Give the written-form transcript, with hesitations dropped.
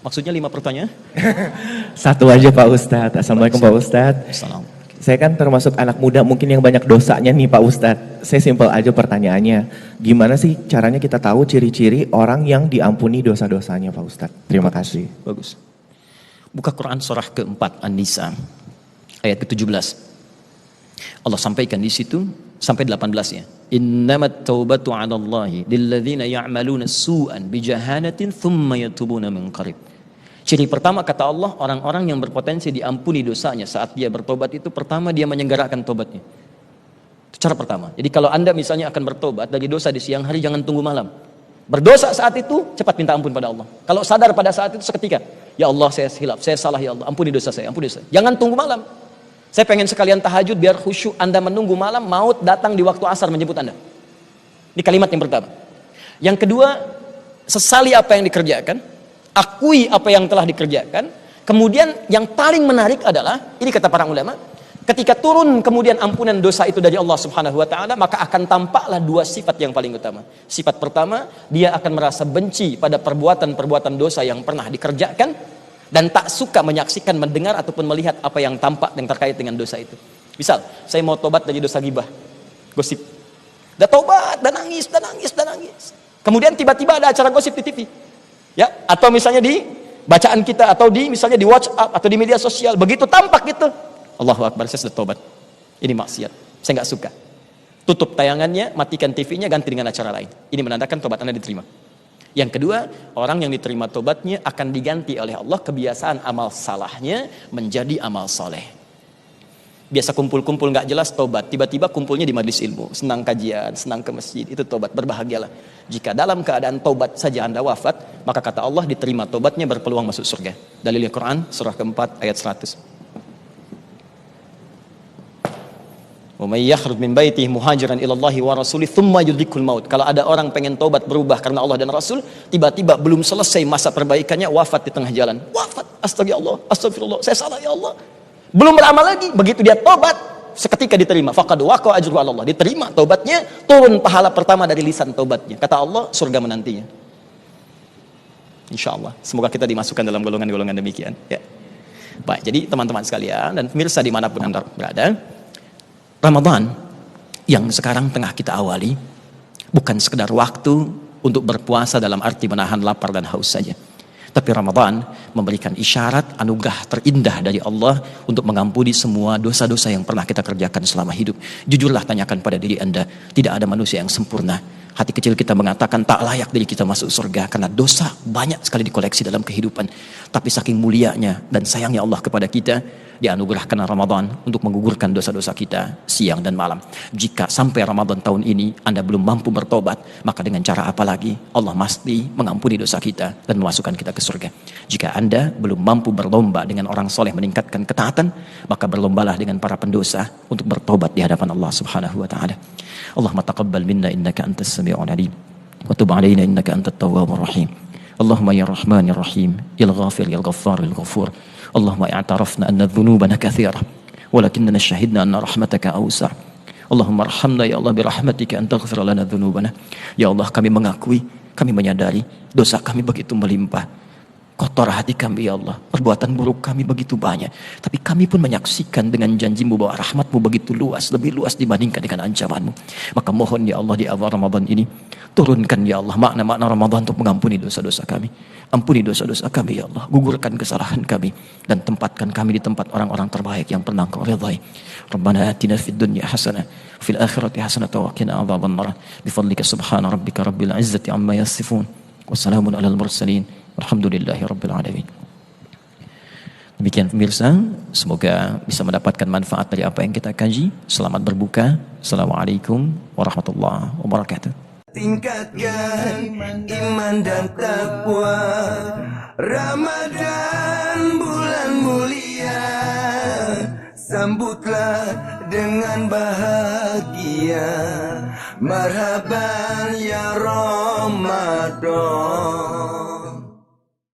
Maksudnya 5 pertanyaan? Satu aja Pak Ustadz. Assalamualaikum Pak Ustadz. Assalamualaikum. Saya kan termasuk anak muda mungkin yang banyak dosanya nih Pak Ustadz. Saya simpel aja pertanyaannya. Gimana sih caranya kita tahu ciri-ciri orang yang diampuni dosa-dosanya Pak Ustadz? Terima kasih. Bagus. Buka Quran surah keempat An-Nisa ayat ke-17. Allah sampaikan di situ sampai 18-nya. Innamat taubatu 'alallahi lilladzina ya'maluna su'an bijahalatin thumma yatubuna min qarib. Ciri pertama kata Allah, orang-orang yang berpotensi diampuni dosanya saat dia bertobat itu pertama dia menyelenggarakan tobatnya. Itu cara pertama. Jadi kalau Anda misalnya akan bertobat dari dosa di siang hari, jangan tunggu malam. Berdosa saat itu, cepat minta ampun pada Allah. Kalau sadar pada saat itu seketika, ya Allah saya hilaf, saya salah ya Allah, ampuni dosa saya, ampuni dosa. Jangan tunggu malam. Saya pengen sekalian tahajud biar khusyuk. Anda menunggu malam, maut datang di waktu asar menjemput Anda. Ini kalimat yang pertama. Yang kedua, sesali apa yang dikerjakan. Akui apa yang telah dikerjakan. Kemudian yang paling menarik adalah, ini kata para ulama, ketika turun kemudian ampunan dosa itu dari Allah Subhanahu wa taala, maka akan tampaklah 2 sifat yang paling utama. Sifat pertama, dia akan merasa benci pada perbuatan-perbuatan dosa yang pernah dikerjakan dan tak suka menyaksikan, mendengar ataupun melihat apa yang tampak yang terkait dengan dosa itu. Misal, saya mau tobat dari dosa ghibah, gosip. Udah tobat, dan nangis. Kemudian tiba-tiba ada acara gosip di TV. Ya, atau misalnya di bacaan kita, atau di misalnya di WhatsApp atau di media sosial, begitu tampak gitu, Allahu Akbar, saya sudah tobat, ini maksiat, saya nggak suka. Tutup tayangannya, matikan TV-nya, ganti dengan acara lain. Ini menandakan tobat Anda diterima. Yang kedua, orang yang diterima tobatnya akan diganti oleh Allah kebiasaan amal salahnya menjadi amal soleh. Biasa kumpul-kumpul nggak jelas tobat, tiba-tiba kumpulnya di majelis ilmu, senang kajian, senang ke masjid, itu tobat, berbahagialah. Jika dalam keadaan tobat saja Anda wafat, maka kata Allah diterima tobatnya, berpeluang masuk surga. Dalil Al-Quran surah keempat ayat 100. Wa may yakhruj min baitihi muhajiran ila Allahi wa rasulih tsumma yudrikul maut. Kalau ada orang pengen tobat berubah karena Allah dan Rasul, tiba-tiba belum selesai masa perbaikannya, wafat di tengah jalan. Wafat, astagfirullah, saya salah ya Allah. Belum beramal lagi, begitu dia tobat, seketika diterima. Faqad waqa ajru 'ala Allah. Diterima tobatnya, turun pahala pertama dari lisan tobatnya. Kata Allah, surga menantinya. Insyaallah. Semoga kita dimasukkan dalam golongan-golongan demikian. Ya. Baik, jadi teman-teman sekalian dan pemirsa dimanapun Anda berada, Ramadan yang sekarang tengah kita awali bukan sekedar waktu untuk berpuasa dalam arti menahan lapar dan haus saja. Tapi Ramadan memberikan isyarat anugerah terindah dari Allah untuk mengampuni semua dosa-dosa yang pernah kita kerjakan selama hidup. Jujurlah, tanyakan pada diri Anda, tidak ada manusia yang sempurna. Hati kecil kita mengatakan tak layak diri kita masuk surga karena dosa banyak sekali dikoleksi dalam kehidupan. Tapi saking mulianya dan sayangnya Allah kepada kita, dianugerahkan Ramadan untuk menggugurkan dosa-dosa kita siang dan malam. Jika sampai Ramadan tahun ini Anda belum mampu bertobat, maka dengan cara apa lagi Allah mesti mengampuni dosa kita dan memasukkan kita ke surga. Jika Anda belum mampu berlomba dengan orang soleh meningkatkan ketaatan, maka berlombalah dengan para pendosa untuk bertobat di hadapan Allah Subhanahu wa taala. Allahumma taqabbal minna innaka antas sami'ul alim wa tub 'alaina innaka antat tawwabur rahim. Allahumma ya rahman ya rahim, ya ghafir ya ghaffar ya ghafur. Allahumma i'tarafna anna dhunubana katsira walakinna syahidna anna rahmataka awsa'. Allahumma arhamna ya Allah birahmatika an taghfir lana dhunubana. Ya Allah, kami mengakui, kami menyadari dosa kami begitu melimpah. Kotor hati kami ya Allah, perbuatan buruk kami begitu banyak. Tapi kami pun menyaksikan dengan janjimu bahwa rahmatmu begitu luas, lebih luas dibandingkan dengan ancamanmu. Maka mohon ya Allah di awal Ramadan ini, turunkan ya Allah makna-makna Ramadan untuk mengampuni dosa-dosa kami. Ampuni dosa-dosa kami ya Allah, gugurkan kesalahan kami, dan tempatkan kami di tempat orang-orang terbaik yang pernah Kau ridhai. Rabbana atina fid dunya hasanah, fil akhirati hasanah wa qina adzabannar. Bifadlika subhana rabbika rabbil izzati amma yasifun. Wassalamun alal mursalin. Alhamdulillahi rabbil alamin. Demikian pemirsa, semoga bisa mendapatkan manfaat dari apa yang kita kaji. Selamat berbuka. Assalamualaikum warahmatullahi wabarakatuh. Tingkatkan iman dan takwa, Ramadan bulan mulia, sambutlah dengan bahagia. Marhaban ya Ramadan.